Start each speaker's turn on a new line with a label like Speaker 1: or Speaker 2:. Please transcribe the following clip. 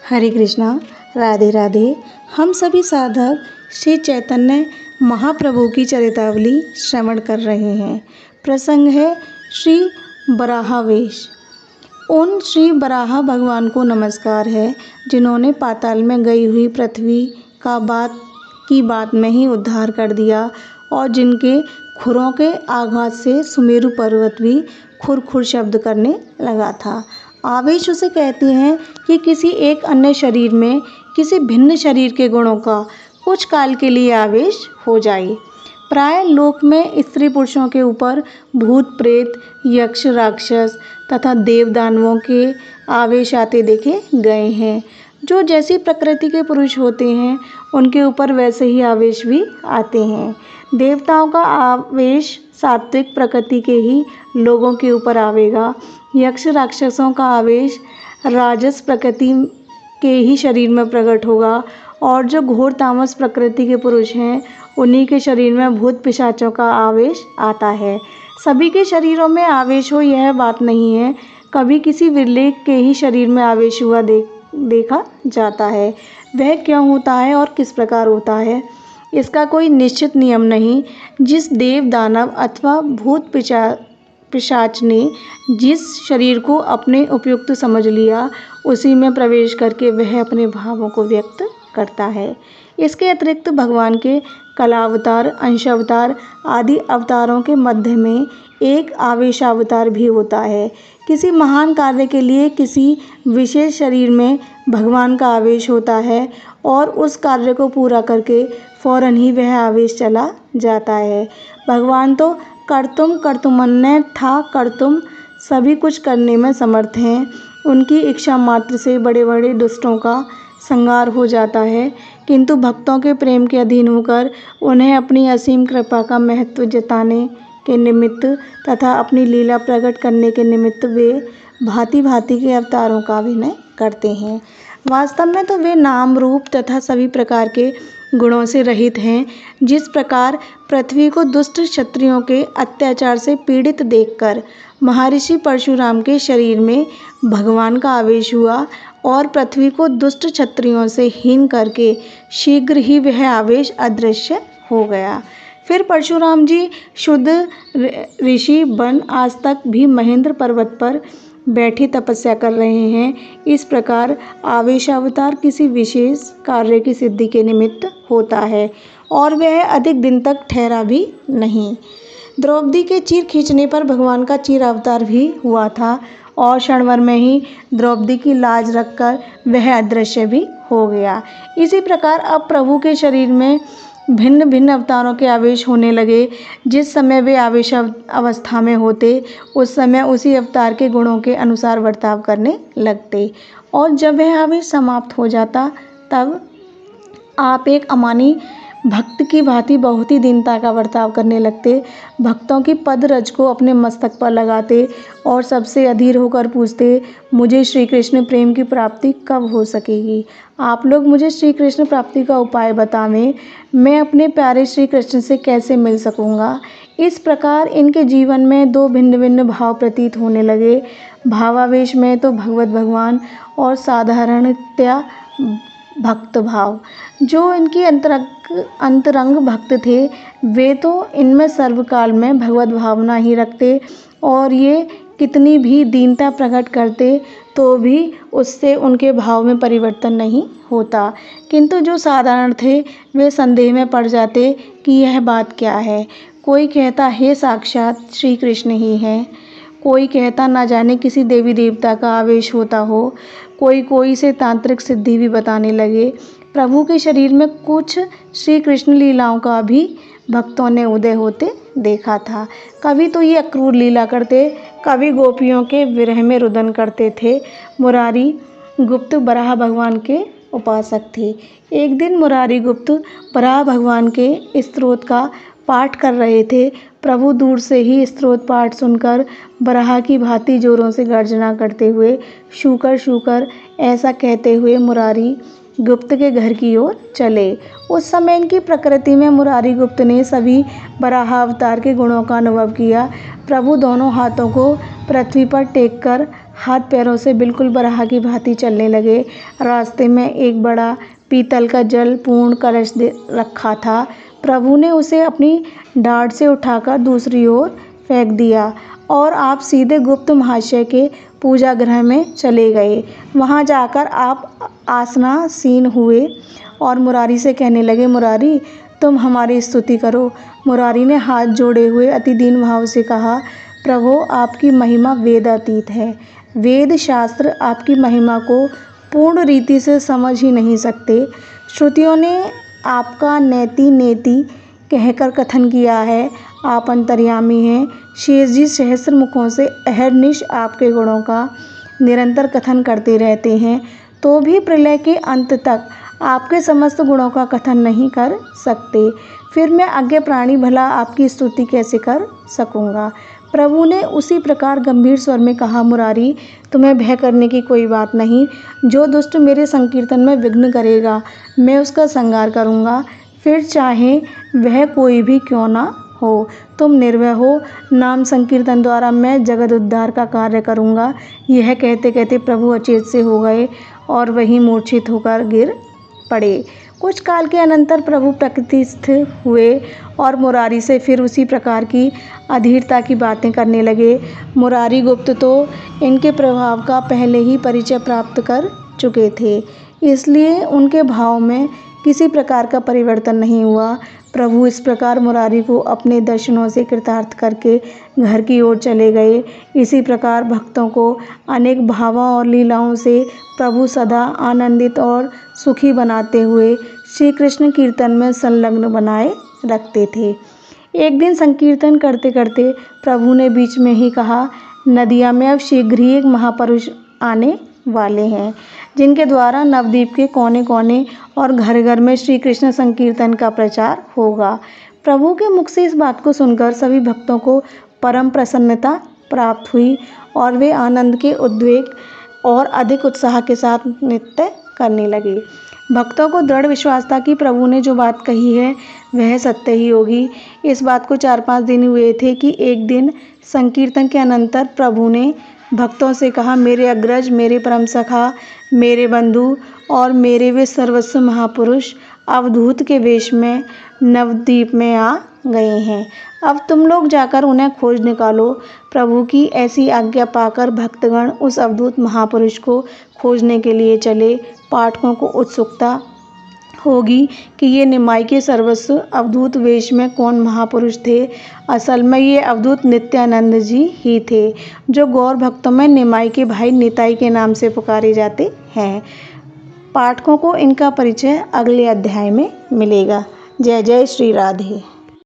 Speaker 1: हरे कृष्णा। राधे राधे। हम सभी साधक श्री चैतन्य महाप्रभु की चरितावली श्रवण कर रहे हैं। प्रसंग है श्री बराहावेश। उन श्री बराह भगवान को नमस्कार है जिन्होंने पाताल में गई हुई पृथ्वी का बात में ही उद्धार कर दिया और जिनके खुरों के आघात से सुमेरु पर्वत भी खुर खुर शब्द करने लगा था। आवेश उसे कहते हैं कि किसी एक अन्य शरीर में किसी भिन्न शरीर के गुणों का कुछ काल के लिए आवेश हो जाए। प्राय लोक में स्त्री पुरुषों के ऊपर भूत प्रेत यक्ष राक्षस तथा देव दानवों के आवेश आते देखे गए हैं। जो जैसी प्रकृति के पुरुष होते हैं उनके ऊपर वैसे ही आवेश भी आते हैं। देवताओं का आवेश सात्विक प्रकृति के ही लोगों के ऊपर आवेगा। यक्ष राक्षसों का आवेश राजस प्रकृति के ही शरीर में प्रकट होगा और जो घोर तामस प्रकृति के पुरुष हैं उन्हीं के शरीर में भूत पिशाचों का आवेश आता है। सभी के शरीरों में आवेश हो यह बात नहीं है। कभी किसी विरले के ही शरीर में आवेश हुआ देखा जाता है। वह क्यों होता है और किस प्रकार होता है, इसका कोई निश्चित नियम नहीं। जिस देव दानव अथवा भूत पिशाच ने जिस शरीर को अपने उपयुक्त समझ लिया उसी में प्रवेश करके वह अपने भावों को व्यक्त करता है। इसके अतिरिक्त भगवान के कलावतार अंशावतार आदि अवतारों के मध्य में एक आवेशावतार भी होता है। किसी महान कार्य के लिए किसी विशेष शरीर में भगवान का आवेश होता है और उस कार्य को पूरा करके फौरन ही वह आवेश चला जाता है। भगवान तो कर्तुमन्य था कर्तुम सभी कुछ करने में समर्थ हैं। उनकी इच्छा मात्र से बड़े बड़े दुष्टों का संहार हो जाता है, किंतु भक्तों के प्रेम के अधीन होकर उन्हें अपनी असीम कृपा का महत्व जताने के निमित्त तथा अपनी लीला प्रकट करने के निमित्त वे भांति भांति के अवतारों का अभिनय करते हैं। वास्तव में तो वे नाम रूप तथा सभी प्रकार के गुणों से रहित हैं। जिस प्रकार पृथ्वी को दुष्ट क्षत्रियों के अत्याचार से पीड़ित देखकर महर्षि परशुराम के शरीर में भगवान का आवेश हुआ और पृथ्वी को दुष्ट क्षत्रियों से हीन करके शीघ्र ही वह आवेश अदृश्य हो गया। फिर परशुराम जी शुद्ध ऋषि बन आज तक भी महेंद्र पर्वत पर बैठे तपस्या कर रहे हैं। इस प्रकार आवेशावतार किसी विशेष कार्य की सिद्धि के निमित्त होता है और वह अधिक दिन तक ठहरा भी नहीं। द्रौपदी के चीर खींचने पर भगवान का चीर अवतार भी हुआ था और क्षणभर में ही द्रौपदी की लाज रखकर वह अदृश्य भी हो गया। इसी प्रकार अब प्रभु के शरीर में भिन्न भिन्न अवतारों के आवेश होने लगे। जिस समय वे आवेश अवस्था में होते उस समय उसी अवतार के गुणों के अनुसार बर्ताव करने लगते और जब वह आवेश समाप्त हो जाता तब आप एक अमानी भक्त की भांति बहुत ही दीनता का बर्ताव करने लगते। भक्तों की पद रज को अपने मस्तक पर लगाते और सबसे अधीर होकर पूछते, मुझे श्री कृष्ण प्रेम की प्राप्ति कब हो सकेगी? आप लोग मुझे श्री कृष्ण प्राप्ति का उपाय बतावें। मैं अपने प्यारे श्री कृष्ण से कैसे मिल सकूँगा? इस प्रकार इनके जीवन में दो भिन्न भिन्न भाव प्रतीत होने लगे। भावावेश में तो भगवत भगवान और साधारणतया भक्त भाव। जो इनके अंतरंग भक्त थे वे तो इनमें सर्वकाल में भगवत भावना ही रखते और ये कितनी भी दीनता प्रकट करते तो भी उससे उनके भाव में परिवर्तन नहीं होता। किंतु जो साधारण थे वे संदेह में पड़ जाते कि यह बात क्या है। कोई कहता हे साक्षात श्री कृष्ण ही हैं, कोई कहता ना जाने किसी देवी देवता का आवेश होता हो, कोई से तांत्रिक सिद्धि भी बताने लगे। प्रभु के शरीर में कुछ श्री कृष्ण लीलाओं का भी भक्तों ने उदय होते देखा था। कभी तो ये अक्रूर लीला करते, कभी गोपियों के विरह में रुदन करते थे। मुरारी गुप्त बराह भगवान के उपासक थे। एक दिन मुरारी गुप्त बराह भगवान के स्तोत्र का पाठ कर रहे थे। प्रभु दूर से ही स्तोत्र पाठ सुनकर बराह की भांति जोरों से गर्जना करते हुए शूकर ऐसा कहते हुए मुरारी गुप्त के घर की ओर चले। उस समय इनकी प्रकृति में मुरारी गुप्त ने सभी बराह अवतार के गुणों का अनुभव किया। प्रभु दोनों हाथों को पृथ्वी पर टेक कर हाथ पैरों से बिल्कुल बराह की भांति चलने लगे। रास्ते में एक बड़ा पीतल का जल पूर्ण कलश रखा था। प्रभु ने उसे अपनी डांट से उठाकर दूसरी ओर फेंक दिया और आप सीधे गुप्त महाशय के पूजा गृह में चले गए। वहां जाकर आप आसनासीन हुए और मुरारी से कहने लगे, मुरारी तुम हमारी स्तुति करो। मुरारी ने हाथ जोड़े हुए अति दीन भाव से कहा, प्रभु आपकी महिमा वेदातीत है। वेद शास्त्र आपकी महिमा को पूर्ण रीति से समझ ही नहीं सकते। श्रुतियों ने आपका नेति नेति कहकर कथन किया है। आप अंतर्यामी हैं। शेष जी सहस्र मुखों से अहर्निश आपके गुणों का निरंतर कथन करते रहते हैं, तो भी प्रलय के अंत तक आपके समस्त गुणों का कथन नहीं कर सकते। फिर मैं अज्ञ प्राणी भला आपकी स्तुति कैसे कर सकूँगा। प्रभु ने उसी प्रकार गंभीर स्वर में कहा, मुरारी तुम्हें भय करने की कोई बात नहीं। जो दुष्ट मेरे संकीर्तन में विघ्न करेगा, मैं उसका संहार करूँगा, फिर चाहे वह कोई भी क्यों ना हो। तुम निर्भय हो। नाम संकीर्तन द्वारा मैं जगत उद्धार का कार्य करूँगा। यह कहते कहते प्रभु अचेत से हो गए और वहीं मूर्छित होकर गिर पड़े। कुछ काल के अनंतर प्रभु प्रकृतिस्थ हुए और मुरारी से फिर उसी प्रकार की अधीरता की बातें करने लगे। मुरारी गुप्त तो इनके प्रभाव का पहले ही परिचय प्राप्त कर चुके थे, इसलिए उनके भाव में किसी प्रकार का परिवर्तन नहीं हुआ। प्रभु इस प्रकार मुरारी को अपने दर्शनों से कृतार्थ करके घर की ओर चले गए। इसी प्रकार भक्तों को अनेक भावों और लीलाओं से प्रभु सदा आनंदित और सुखी बनाते हुए श्री कृष्ण कीर्तन में संलग्न बनाए रखते थे। एक दिन संकीर्तन करते करते प्रभु ने बीच में ही कहा, नदिया में अब शीघ्र ही एक महापुरुष आने वाले हैं, जिनके द्वारा नवद्वीप के कोने कोने और घर घर में श्री कृष्ण संकीर्तन का प्रचार होगा। प्रभु के मुख से इस बात को सुनकर सभी भक्तों को परम प्रसन्नता प्राप्त हुई और वे आनंद के उद्वेग और अधिक उत्साह के साथ नृत्य करने लगे। भक्तों को दृढ़ विश्वास था कि प्रभु ने जो बात कही है वह सत्य ही होगी। इस बात को 4-5 दिन हुए थे कि एक दिन संकीर्तन के अनंतर प्रभु ने भक्तों से कहा, मेरे अग्रज, मेरे परम सखा, मेरे बंधु और मेरे वे सर्वस्व महापुरुष अवधूत के वेश में नवद्वीप में आ गए हैं। अब तुम लोग जाकर उन्हें खोज निकालो। प्रभु की ऐसी आज्ञा पाकर भक्तगण उस अवधूत महापुरुष को खोजने के लिए चले। पाठकों को उत्सुकता होगी कि ये निमाई के सर्वस्व अवधूत वेश में कौन महापुरुष थे। असल में ये अवधूत नित्यानंद जी ही थे, जो गौर भक्तों में निमाई के भाई निताई के नाम से पुकारे जाते हैं। पाठकों को इनका परिचय अगले अध्याय में मिलेगा। जय जय श्री राधे।